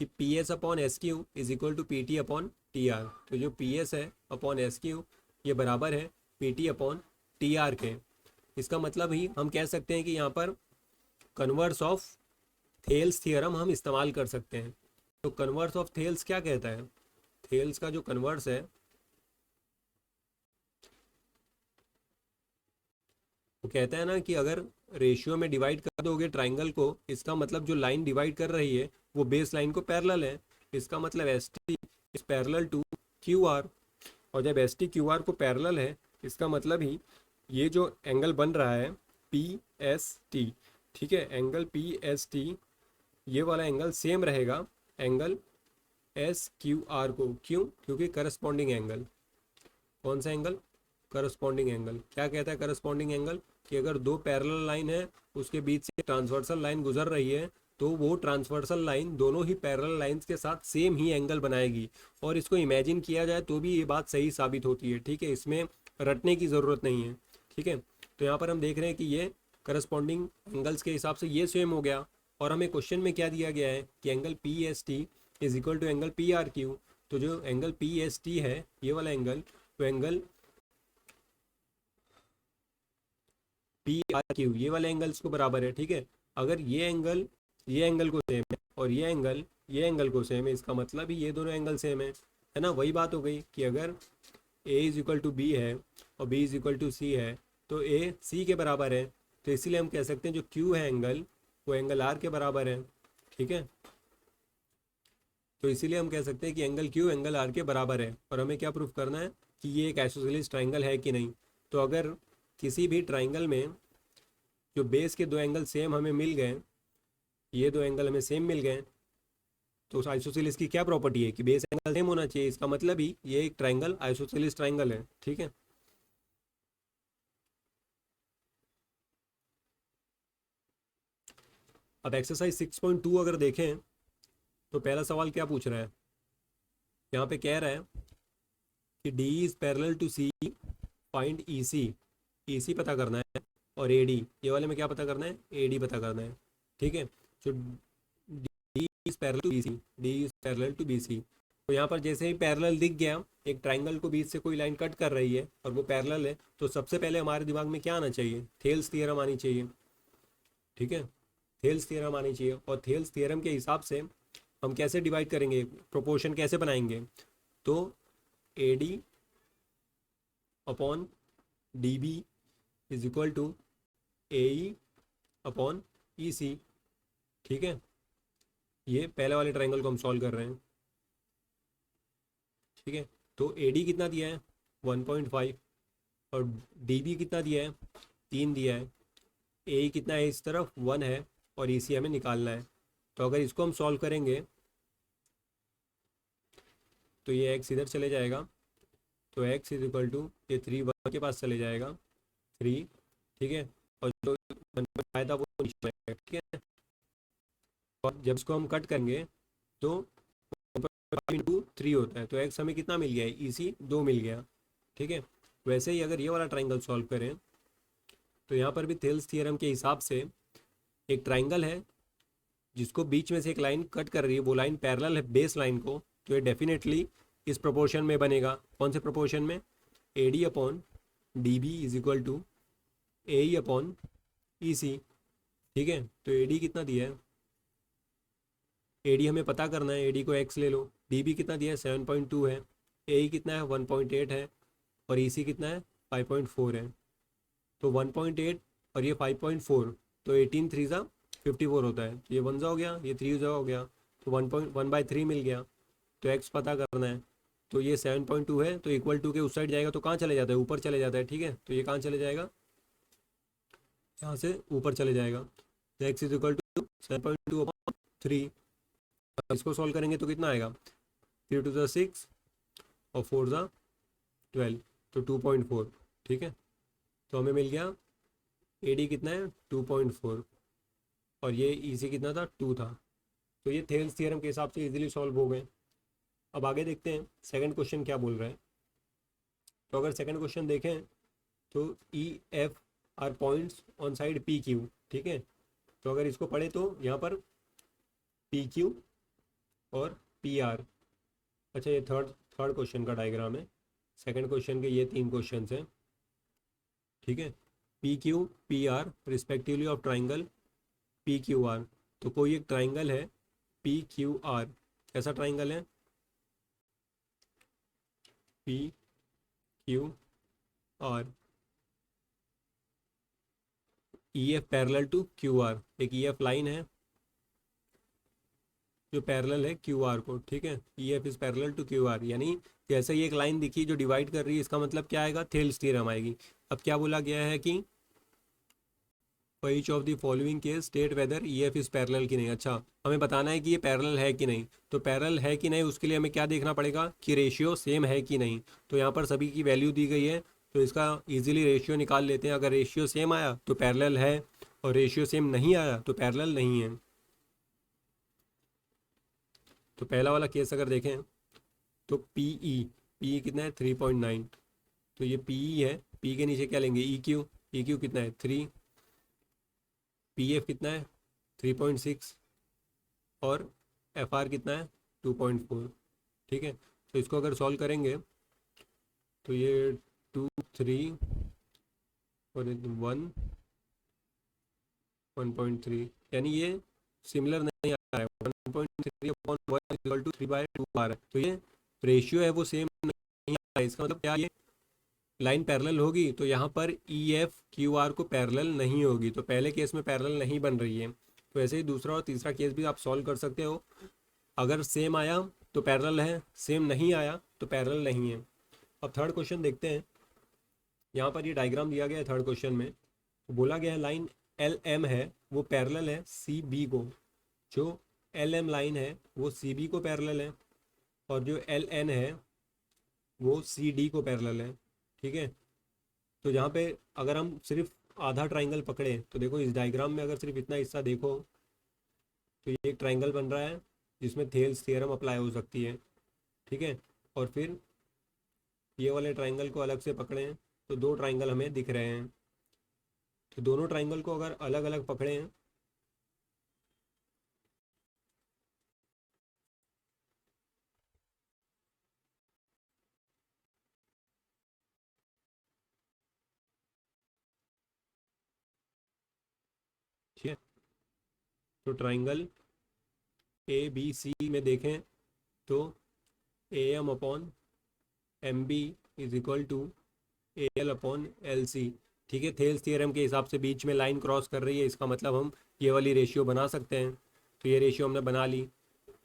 कि P S upon S Q is equal to P T upon T R. तो जो पी एस है अपॉन एस क्यू ये बराबर है P T upon T R के। इसका मतलब ही हम कह सकते हैं कि यहाँ पर कन्वर्स ऑफ थेल्स थियरम हम इस्तेमाल कर सकते हैं। तो कन्वर्स ऑफ थेल्स क्या कहता है, थेल्स का जो कन्वर्स है वो कहता है ना कि अगर रेशियो में डिवाइड कर दोगे ट्राइंगल को, इसका मतलब जो लाइन डिवाइड कर रही है वो बेस लाइन को पैरेलल है। इसका मतलब S T is parallel to Q R, और जब एस टी क्यू आर को पैरेलल है इसका मतलब ही ये जो एंगल बन रहा है पी एस टी, ठीक है, एंगल पी एस टी ये वाला एंगल सेम रहेगा एंगल एस क्यू आर को। क्यों? क्योंकि करस्पॉन्डिंग एंगल, कौन सा एंगल, करस्पॉन्डिंग एंगल। क्या कहता है करस्पॉन्डिंग एंगल, कि अगर दो पैरेलल लाइन है उसके बीच से ट्रांसवर्सल लाइन गुजर रही है तो वो ट्रांसवर्सल लाइन दोनों ही पैरेलल लाइंस के साथ सेम ही एंगल बनाएगी। और इसको इमेजिन किया जाए तो भी ये बात सही साबित होती है, ठीक है, इसमें रटने की ज़रूरत नहीं है, ठीक है। तो यहाँ पर हम देख रहे हैं कि ये करस्पॉन्डिंग एंगल्स के हिसाब से ये सेम हो गया। और हमें क्वेश्चन में क्या दिया गया है कि angle P S T is equal to angle P R Q. तो जो एंगल पी एस टी है ये वाला एंगल, तो एंगल पी आर क्यू ये वाले एंगल्स को बराबर है, ठीक है। अगर ये एंगल को सेम है और ये एंगल को सेम है, इसका मतलब ही ये दोनों एंगल सेम है ना। वही बात हो गई कि अगर A is equal to B है और B is equal to C है तो ए सी के बराबर है। तो इसीलिए हम कह सकते हैं जो क्यू है एंगल वो एंगल आर के बराबर है, ठीक है। तो इसीलिए हम कह सकते हैं कि एंगल क्यू एंगल आर के बराबर है। और हमें क्या प्रूफ करना है कि ये एक आइसोसेलेस ट्राइंगल है कि नहीं। तो अगर किसी भी ट्राइंगल में जो बेस के दो एंगल सेम हमें मिल गए, ये दो एंगल हमें सेम मिल गए, तो उस आइसोसेलेस की क्या प्रॉपर्टी है कि बेस एंगल सेम होना चाहिए। इसका मतलब ही ये एक ट्राइंगल आइसोसेलेस ट्राइंगल है, ठीक है। अब एक्सरसाइज 6.2 अगर देखें तो पहला सवाल क्या पूछ रहा है, यहाँ पे कह रहा है कि D is parallel to C, find E C. E C पता करना है और ए डी, ये वाले में क्या पता करना है, ए डी पता करना है, ठीक है। जो D is parallel to B C, D is parallel to B C, तो यहाँ पर जैसे ही पैरेलल दिख गया, एक ट्राइंगल को बीच से कोई लाइन कट कर रही है और वो पैरेलल है, तो सबसे पहले हमारे दिमाग में क्या आना चाहिए, थेल्स थ्योरम आनी चाहिए, ठीक है। थेल्स थ्योरम आनी चाहिए, और थेल्स थ्योरम के हिसाब से हम कैसे डिवाइड करेंगे, प्रोपोर्शन कैसे बनाएंगे। तो A D upon D B is equal to A E upon E C, ठीक है। ये पहले वाले ट्राइंगल को हम सॉल्व कर रहे हैं, ठीक है। तो ए डी कितना दिया है, 1.5 और डी बी कितना दिया है, 3 दिया है, ए कितना है इस तरफ 1 है और ई सी हमें निकालना है। तो अगर इसको हम सॉल्व करेंगे तो ये एक्स इधर चले जाएगा, तो एक्स इज इक्वल टू ये 3 1 के पास चले जाएगा 3, ठीक है, और जो 1 आया था वो नीचे आएगा, ठीक है। और जब इसको हम कट करेंगे तो 1/3 होता है, तो एक्स हमें कितना मिल गया है, ई सी 2 मिल गया, ठीक है। वैसे ही अगर ये वाला ट्राइंगल सॉल्व करें तो यहाँ पर भी थेल्स थ्योरम के हिसाब से एक ट्राइंगल है जिसको बीच में से एक लाइन कट कर रही है, वो लाइन पैरेलल है बेस लाइन को, तो ये डेफिनेटली इस प्रोपोर्शन में बनेगा। कौन से प्रोपोर्शन में, A D upon D B is equal to A E upon E C, ठीक है। तो ए डी कितना दिया है, ए डी हमें पता करना है, ए डी को एक्स ले लो, डी बी कितना दिया है 7.2 है, ए ई कितना है 1.8 है और ई सी कितना है 5.4 है। तो 1.8 और ये 5.4, तो 18 3 ज़ा 54 होता है, तो ये 1 ज़ा हो गया, ये 3 ज़ा हो गया, तो 1.1/3 मिल गया। तो एक्स पता करना है, तो ये 7.2 है, तो इक्वल टू के उस साइड जाएगा तो कहाँ चले जाता है, ऊपर चले जाता है, ठीक है। तो ये कहाँ चले जाएगा, यहाँ से ऊपर चले जाएगा, तो एक्स इज इक्वल टू 7.2/3। इसको सॉल्व करेंगे तो कितना आएगा, 3 2 6 और 4 12, तो 2.4, ठीक है। तो हमें मिल गया ए डी कितना है 2.4 और ये ई सी कितना था 2 था। तो ये थेल्स थ्योरम के हिसाब से इजीली सॉल्व हो गए। अब आगे देखते हैं सेकंड क्वेश्चन क्या बोल रहा है। तो अगर सेकंड क्वेश्चन देखें तो E F are points on side P Q, ठीक है। तो अगर इसको पढ़े तो यहाँ पर पी क्यू और पी आर, अच्छा ये थर्ड क्वेश्चन का डायग्राम है, सेकंड क्वेश्चन के ये 3 क्वेश्चन हैं, ठीक है। P Q P R respectively of triangle P Q R. तो कोई एक ट्राइंगल है पी क्यू आर, कैसा ट्राइंगल है, P Q R, E F parallel to Q are, एक ई एफ लाइन है जो पैरेलल है क्यू आर को, ठीक है। E F is parallel to Q R, यानी जैसे ही एक लाइन दिखी जो डिवाइड कर रही है, इसका मतलब क्या आएगा, थेल्स थ्योरम आएगी। अब क्या बोला गया है कि for each of the following case state whether E F is parallel कि नहीं। अच्छा, हमें बताना है कि ये पैरेलल है कि नहीं, तो पैरेलल है कि नहीं उसके लिए हमें क्या देखना पड़ेगा कि रेशियो सेम है कि नहीं। तो यहाँ पर सभी की वैल्यू दी गई है, तो इसका इजीली रेशियो निकाल लेते हैं। अगर रेशियो सेम आया तो पैरेलल है और रेशियो सेम नहीं आया तो पैरेलल नहीं है। तो पहला वाला केस अगर देखें तो पी कितना है 3.9, तो ये पी है, पी के नीचे क्या लेंगे ई क्यू कितना है 3, पी एफ कितना है 3.6 और एफ आर कितना है 2.4, ठीक है। तो इसको अगर सॉल्व करेंगे तो ये 2 3 और 1.3, यानी ये सिमिलर नहीं आ रहा है, 1.3/1 = 3/2 आ रहा है। तो ये रेशियो है वो सेम नहीं आ रहा है, इसका मतलब क्या, ये लाइन पैरेलल होगी तो यहाँ पर ई एफ क्यू आर को पैरेलल नहीं होगी, तो पहले केस में पैरेलल नहीं बन रही है। तो ऐसे ही दूसरा और तीसरा केस भी आप सॉल्व कर सकते हो। अगर सेम आया तो पैरेलल है, सेम नहीं आया तो पैरेलल नहीं है। अब थर्ड क्वेश्चन देखते हैं। यहाँ पर ये डायग्राम दिया गया है थर्ड क्वेश्चन में, तो बोला गया है लाइन एल एम है वो पैरेलल है सी बी को, जो एल एम लाइन है वो सी बी को पैरेलल है और जो एल एन है वो सी डी को पैरेलल है, ठीक है। तो यहाँ पे अगर हम सिर्फ आधा ट्राइंगल पकड़े तो देखो इस डायग्राम में अगर सिर्फ इतना हिस्सा देखो तो ये एक ट्राइंगल बन रहा है जिसमें थेल्स थ्योरम अप्लाई हो सकती है, ठीक है। और फिर ये वाले ट्राइंगल को अलग से पकड़ें तो 2 ट्राइंगल हमें दिख रहे हैं। तो दोनों ट्राइंगल को अगर अलग अलग पकड़ें ठीक है, तो ट्राइंगल ए बी सी में देखें तो A M upon M B is equal to A L upon L C, ठीक है। थेल्स थ्योरम के हिसाब से बीच में लाइन क्रॉस कर रही है, इसका मतलब हम ये वाली रेशियो बना सकते हैं। तो ये रेशियो हमने बना ली।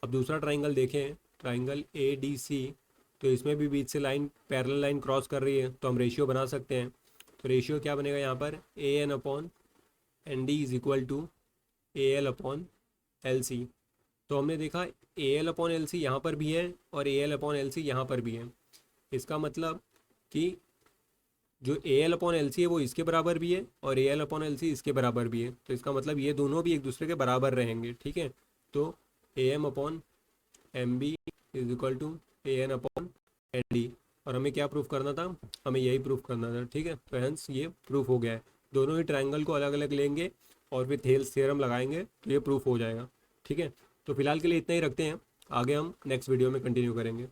अब दूसरा ट्राइंगल देखें, ट्राइंगल ए डी सी तो इसमें भी बीच से लाइन पैरेलल लाइन क्रॉस कर रही है, तो हम रेशियो बना सकते हैं। तो रेशियो क्या बनेगा यहाँ पर, A N upon N D is equal to A L upon L C. तो हमने देखा A L upon L C यहाँ पर भी है और A L upon L C यहाँ पर भी है। इसका मतलब कि जो A L upon L C है वो इसके बराबर भी है और A L upon L C इसके बराबर भी है। तो इसका मतलब ये दोनों भी एक दूसरे के बराबर रहेंगे, ठीक है। तो A M upon M B is equal to A N upon N D. और हमें क्या प्रूफ करना था, हमें यही प्रूफ करना था, ठीक है। तो हेंस ये प्रूफ हो गया है। दोनों ही ट्रायंगल को अलग अलग लेंगे और फिर थेल्स थ्योरम लगाएंगे तो ये प्रूफ हो जाएगा, ठीक है। तो फिलहाल के लिए इतना ही रखते हैं, आगे हम नेक्स्ट वीडियो में कंटिन्यू करेंगे।